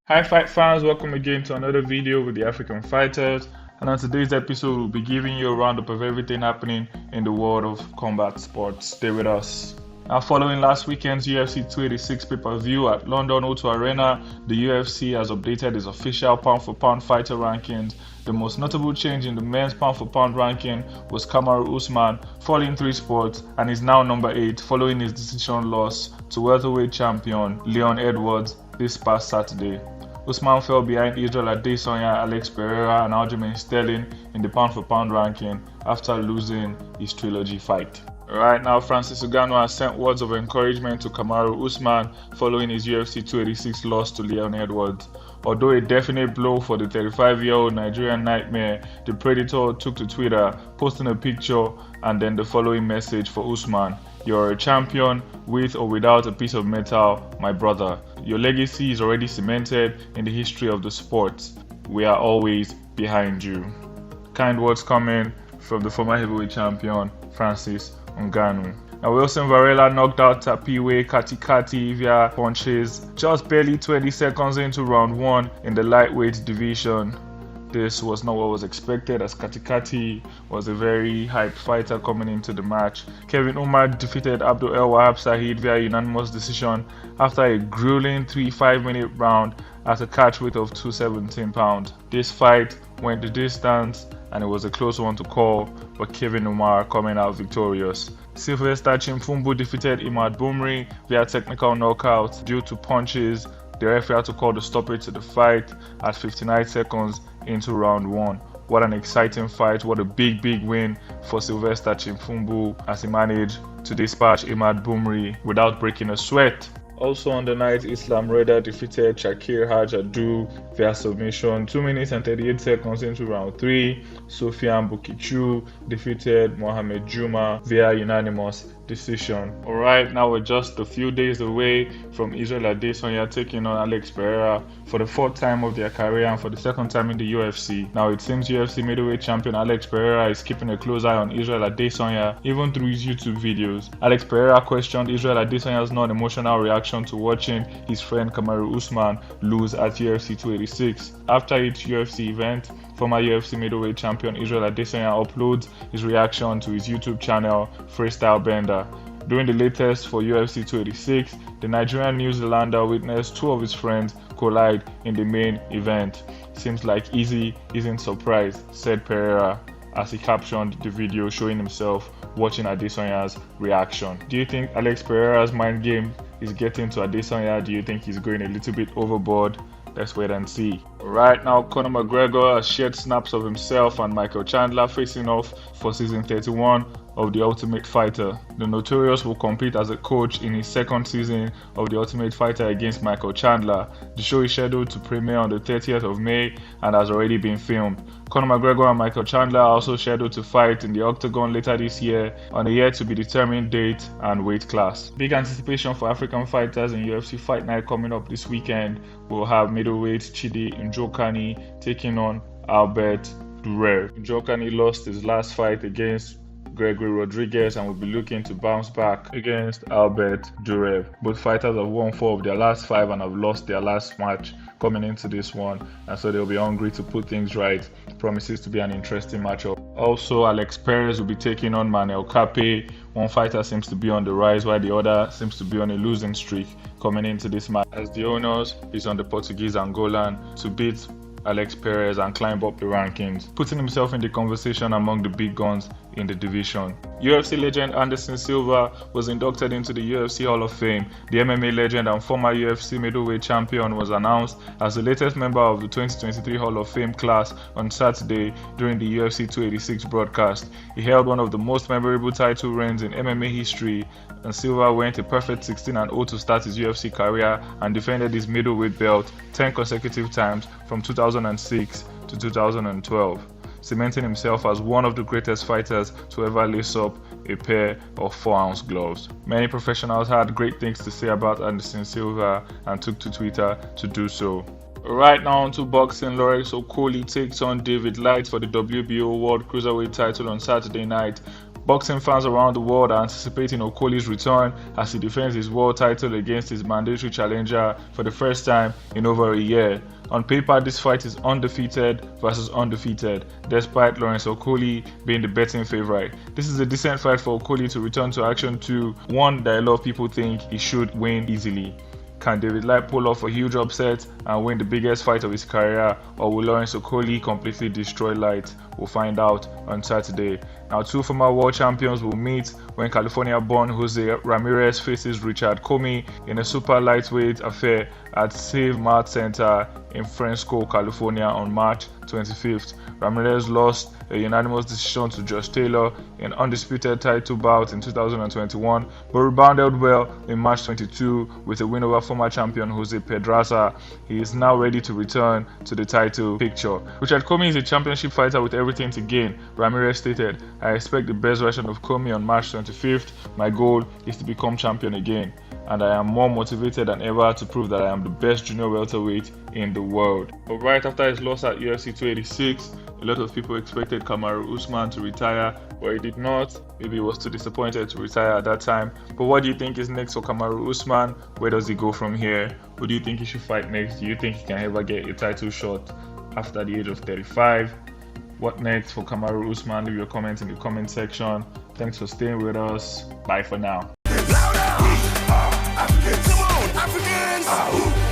Hi fight fans, welcome again to another video with the African fighters, and on today's episode we'll be giving you a roundup of everything happening in the world of combat sports. Stay with us. Now, following last weekend's UFC 286 pay-per-view at London O2 Arena, the UFC has updated its official pound-for-pound fighter rankings. The most notable change in the men's pound-for-pound ranking was Kamaru Usman falling 3 spots and is now number 8 following his decision loss to welterweight champion Leon Edwards this past Saturday. Usman fell behind Israel Adesanya, Alex Pereira and Aljamain Sterling in the pound-for-pound ranking after losing his trilogy fight. Right now, Francis Ngannou has sent words of encouragement to Kamaru Usman following his UFC 286 loss to Leon Edwards. Although a definite blow for the 35-year-old Nigerian nightmare, the Predator took to Twitter, posting a picture and then the following message for Usman: "You're a champion with or without a piece of metal, my brother. Your legacy is already cemented in the history of the sport. We are always behind you." Kind words coming from the former heavyweight champion Francis Ngannou. Now, Wilson Varela knocked out Tapiwe Katikati via punches just barely 20 seconds into round 1 in the lightweight division. This was not what was expected, as Katikati was a very hyped fighter coming into the match. Kevin Umar defeated Abdul El Wahab Saeed via unanimous decision after a grueling 3-5-minute round at a catch weight of 217 pounds. This fight went the distance and it was a close one to call, but Kevin Umar coming out victorious. Sylvester Chimfumbu defeated Imad Bumri via technical knockout due to punches. The referee had to call the stoppage to the fight at 59 seconds into round 1. What an exciting fight, what a big win for Sylvester Chimfumbu as he managed to dispatch Imad Bumri without breaking a sweat. Also on the night, Islam Reda defeated Shakir Hajadu via submission 2 minutes and 38 seconds into round 3. Sofian Bukichu defeated Mohamed Juma via unanimous decision. Alright, now we're just a few days away from Israel Adesanya taking on Alex Pereira for the 4th time of their career and for the 2nd time in the UFC. Now, it seems UFC middleweight champion Alex Pereira is keeping a close eye on Israel Adesanya even through his YouTube videos. Alex Pereira questioned Israel Adesanya's non-emotional reaction to watching his friend Kamaru Usman lose at UFC 286. After each UFC event, former UFC middleweight champion Israel Adesanya uploads his reaction to his YouTube channel Freestyle Bender. During the latest for UFC 286, the Nigerian New Zealander witnessed 2 of his friends collide in the main event. "Seems like Izzy isn't surprised," said Pereira as he captioned the video showing himself watching Adesanya's reaction. Do you think Alex Pereira's mind game is getting to Adesanya? Do you think he's going a little bit overboard? Let's wait and see. Right now, Conor McGregor has shared snaps of himself and Michael Chandler facing off for season 31 of The Ultimate Fighter. The Notorious will compete as a coach in his 2nd season of The Ultimate Fighter against Michael Chandler. The show is scheduled to premiere on the 30th of May and has already been filmed. Conor McGregor and Michael Chandler are also scheduled to fight in the Octagon later this year on a yet-to-be-determined date and weight class. Big anticipation for African fighters in UFC Fight Night coming up this weekend. We'll have middleweight Chidi Njokani taking on Albert Durer. Njokani lost his last fight against Gregory Rodriguez and will be looking to bounce back against Albert Durev. Both fighters have won 4 of their last 5 and have lost their last match coming into this one, and so they'll be hungry to put things right. Promises to be an interesting matchup. Also, Alex Perez will be taking on Manel Kape. One fighter seems to be on the rise while the other seems to be on a losing streak coming into this match, as the owners is on the Portuguese Angolan to beat Alex Perez and climb up the rankings, putting himself in the conversation among the big guns in the division. UFC legend Anderson Silva was inducted into the UFC Hall of Fame. The MMA legend and former UFC middleweight champion was announced as the latest member of the 2023 Hall of Fame class on Saturday during the UFC 286 broadcast. He held one of the most memorable title reigns in MMA history, and Silva went a perfect 16-0 to start his UFC career and defended his middleweight belt 10 consecutive times from 2006 to 2012. Cementing himself as one of the greatest fighters to ever lace up a pair of 4-ounce gloves. Many professionals had great things to say about Anderson Silva and took to Twitter to do so. Right now on to boxing. Lorenzo Coley takes on David Light for the WBO World Cruiserweight title on Saturday night. Boxing fans around the world are anticipating Okoli's return as he defends his world title against his mandatory challenger for the first time in over a year. On paper, this fight is undefeated versus undefeated, despite Lawrence Okoli being the betting favorite. This is a decent fight for Okoli to return to action to, one that a lot of people think he should win easily. Can David Light pull off a huge upset and win the biggest fight of his career, or will Lawrence Okoli completely destroy Light? We'll find out on Saturday. Now, two former world champions will meet when California-born Jose Ramirez faces Richard Comey in a super lightweight affair at Save Mart Center in Fresno, California on March 25th. Ramirez lost a unanimous decision to Josh Taylor in undisputed title bout in 2021, but rebounded well in March 22 with a win over former champion Jose Pedraza. He is now ready to return to the title picture. Richard Comey is a championship fighter with everything to gain, Ramirez stated. I expect the best version of Comey on March 25th. My goal is to become champion again, and I am more motivated than ever to prove that I am the best junior welterweight in the world. But right after his loss at UFC 286, a lot of people expected Kamaru Usman to retire, but he did not. Maybe he was too disappointed to retire at that time. But what do you think is next for Kamaru Usman? Where does he go from here? Who do you think he should fight next? Do you think he can ever get a title shot after the age of 35? What next for Kamaru Usman? Leave your comments in the comment section. Thanks for staying with us. Bye for now. Louder! Africans! Come on, Africans!